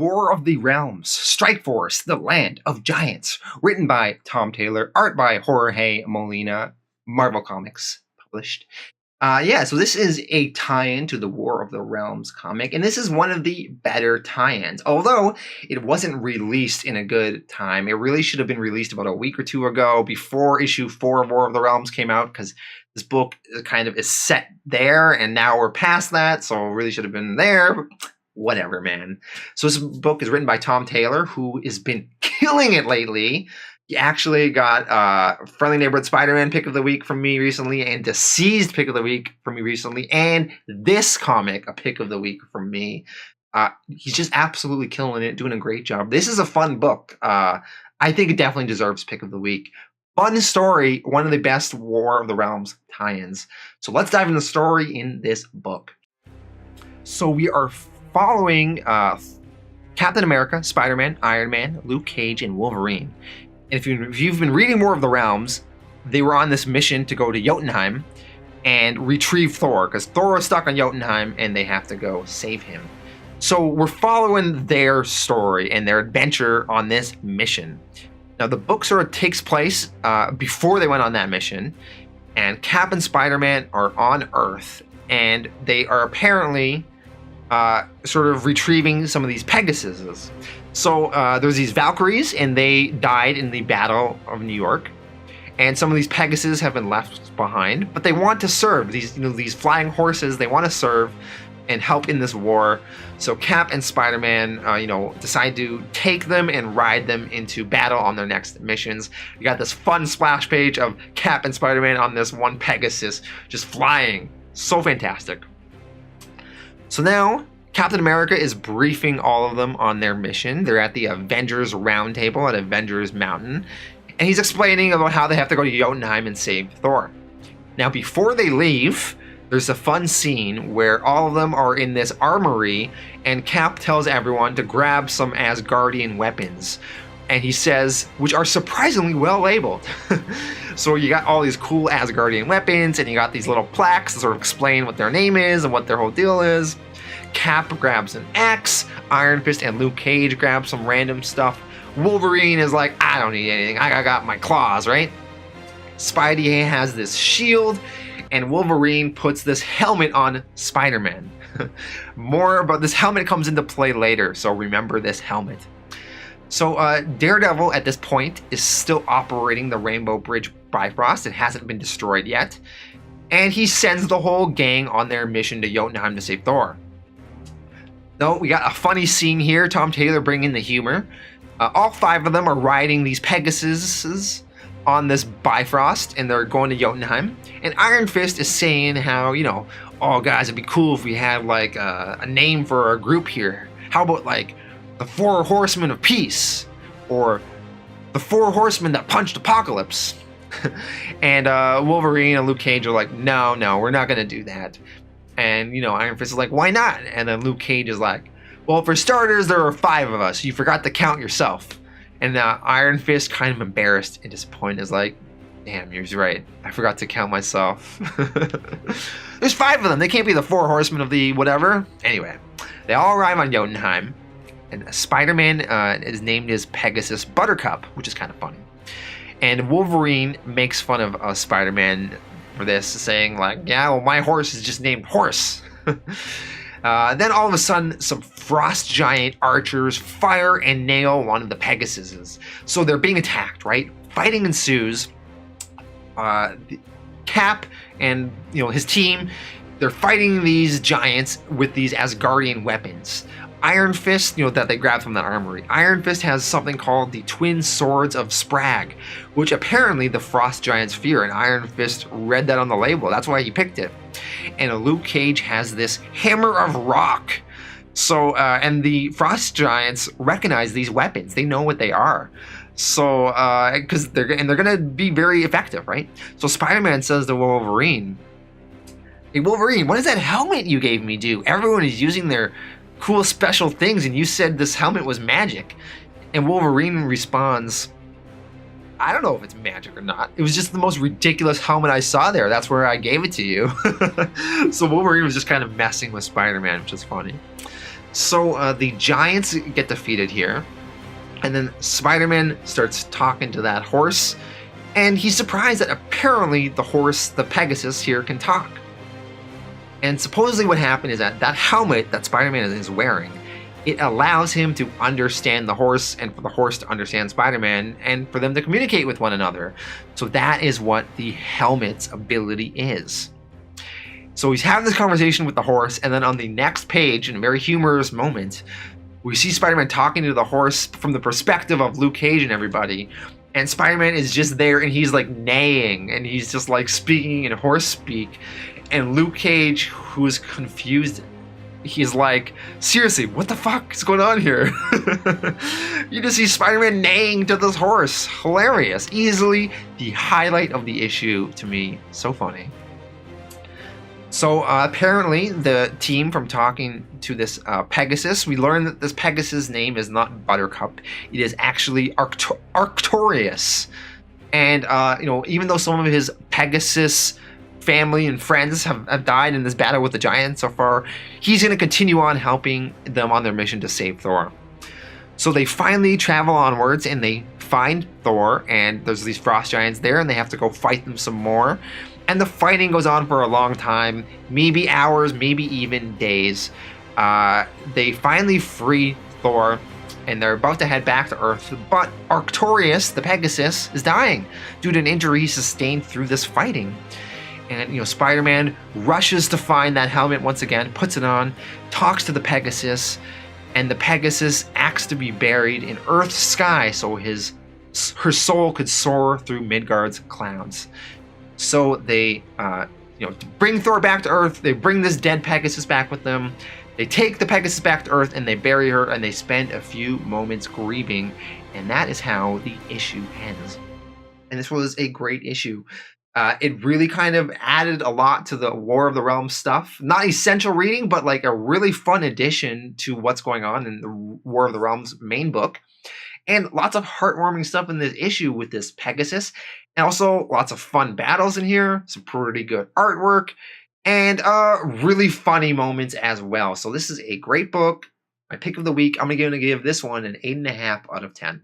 War of the Realms, Strikeforce, The Land of Giants, written by Tom Taylor, art by Jorge Molina, Marvel Comics, published. So this is a tie-in to the War of the Realms comic, and this is one of the better tie-ins. Although it wasn't released in a good time, it really should have been released about a week or two ago, before issue 4 of War of the Realms came out, because this book kind of is set there, and now we're past that, so it really should have been there. Whatever, man. So this book is written by Tom Taylor, who has been killing it lately. He actually got Friendly Neighborhood Spider-Man pick of the week from me recently, and Deceased pick of the week from me recently, and this comic a pick of the week from me. He's just absolutely killing it, doing a great job. This is a fun book. I think it definitely deserves pick of the week. Fun story, one of the best War of the Realms tie-ins. So let's dive into the story in this book. So we are following Captain America, Spider-Man, Iron Man, Luke Cage, and Wolverine. And if you've been reading War of the Realms, they were on this mission to go to Jotunheim and retrieve Thor, because Thor is stuck on Jotunheim and they have to go save him. So we're following their story and their adventure on this mission. Now the book sort of takes place before they went on that mission, and Cap and Spider-Man are on Earth, and they are apparently sort of retrieving some of these Pegasuses. So there's these Valkyries, and they died in the Battle of New York. And some of these Pegasus have been left behind, but they want to serve. These flying horses, they want to serve and help in this war. So Cap and Spider-Man, decide to take them and ride them into battle on their next missions. You got this fun splash page of Cap and Spider-Man on this one Pegasus, just flying. So fantastic. So now, Captain America is briefing all of them on their mission. They're at the Avengers Roundtable at Avengers Mountain, and he's explaining about how they have to go to Jotunheim and save Thor. Now, before they leave, there's a fun scene where all of them are in this armory, and Cap tells everyone to grab some Asgardian weapons. And he says, which are surprisingly well labeled. So you got all these cool Asgardian weapons, and you got these little plaques that sort of explain what their name is and what their whole deal is. Cap grabs an axe, Iron Fist and Luke Cage grab some random stuff. Wolverine is like, I don't need anything, I got my claws, right? Spidey has this shield, and Wolverine puts this helmet on Spider-Man. More about this helmet comes into play later, so remember this helmet. So Daredevil at this point is still operating the Rainbow Bridge Bifrost. It hasn't been destroyed yet. And he sends the whole gang on their mission to Jotunheim to save Thor. Though we got a funny scene here, Tom Taylor bringing the humor. All 5 of them are riding these Pegasuses on this Bifrost, and they're going to Jotunheim. And Iron Fist is saying how, oh guys, it'd be cool if we had like a name for our group here. How about like the 4 Horsemen of Peace, or the 4 Horsemen that punched Apocalypse. And Wolverine and Luke Cage are like, no, we're not gonna do that. And Iron Fist is like, why not? And then Luke Cage is like, well, for starters, there are 5 of us. You forgot to count yourself. And Iron Fist, kind of embarrassed and disappointed, is like, damn, you're right. I forgot to count myself. There's 5 of them. They can't be the 4 Horsemen of the whatever. Anyway, they all arrive on Jotunheim. And Spider-Man is named as Pegasus Buttercup, which is kind of funny. And Wolverine makes fun of Spider-Man for this, saying like, yeah, well, my horse is just named Horse. Then all of a sudden, some frost giant archers fire and nail one of the Pegasuses. So they're being attacked, right? Fighting ensues. Cap and his team, they're fighting these giants with these Asgardian weapons. Iron Fist, that they grabbed from that armory. Iron Fist has something called the Twin Swords of Sprag, which apparently the Frost Giants fear, and Iron Fist read that on the label. That's why he picked it. And Luke Cage has this Hammer of Rock. So, and the Frost Giants recognize these weapons. They know what they are. So, because they're gonna be very effective, right? So Spider-Man says to Wolverine, "Hey Wolverine, what does that helmet you gave me do? Everyone is using their cool special things, and you said this helmet was magic." And Wolverine responds, "I don't know if it's magic or not. It was just the most ridiculous helmet I saw there. That's where I gave it to you." So Wolverine was just kind of messing with Spider-Man, which is funny. So the Giants get defeated here, and then Spider-Man starts talking to that horse, and he's surprised that apparently the horse, the Pegasus here, can talk. And supposedly what happened is that that helmet that Spider-Man is wearing, it allows him to understand the horse and for the horse to understand Spider-Man and for them to communicate with one another. So that is what the helmet's ability is. So he's having this conversation with the horse, and then on the next page, in a very humorous moment, we see Spider-Man talking to the horse from the perspective of Luke Cage and everybody. And Spider-Man is just there, and he's like neighing, and he's just like speaking in horse speak. And Luke Cage, who is confused, he's like, seriously, what the fuck is going on here? You just see Spider-Man neighing to this horse. Hilarious. Easily the highlight of the issue to me. So funny. So apparently the team, from talking to this Pegasus, we learned that this Pegasus name is not Buttercup. It is actually Artorius. And even though some of his Pegasus family and friends have died in this battle with the Giants so far, he's going to continue on helping them on their mission to save Thor. So they finally travel onwards and they find Thor, and there's these frost giants there, and they have to go fight them some more. And the fighting goes on for a long time, maybe hours, maybe even days. They finally free Thor, and they're about to head back to Earth, but Artorius, the Pegasus, is dying due to an injury he sustained through this fighting. And Spider-Man rushes to find that helmet once again, puts it on, talks to the Pegasus, and the Pegasus asks to be buried in Earth's sky so her soul could soar through Midgard's clouds. So they, bring Thor back to Earth. They bring this dead Pegasus back with them. They take the Pegasus back to Earth and they bury her, and they spend a few moments grieving, and that is how the issue ends. And this was a great issue. It really kind of added a lot to the War of the Realms stuff. Not essential reading, but like a really fun addition to what's going on in the War of the Realms main book. And lots of heartwarming stuff in this issue with this Pegasus. And also lots of fun battles in here. Some pretty good artwork. And really funny moments as well. So this is a great book. My pick of the week. I'm going to give this one an 8.5 out of 10.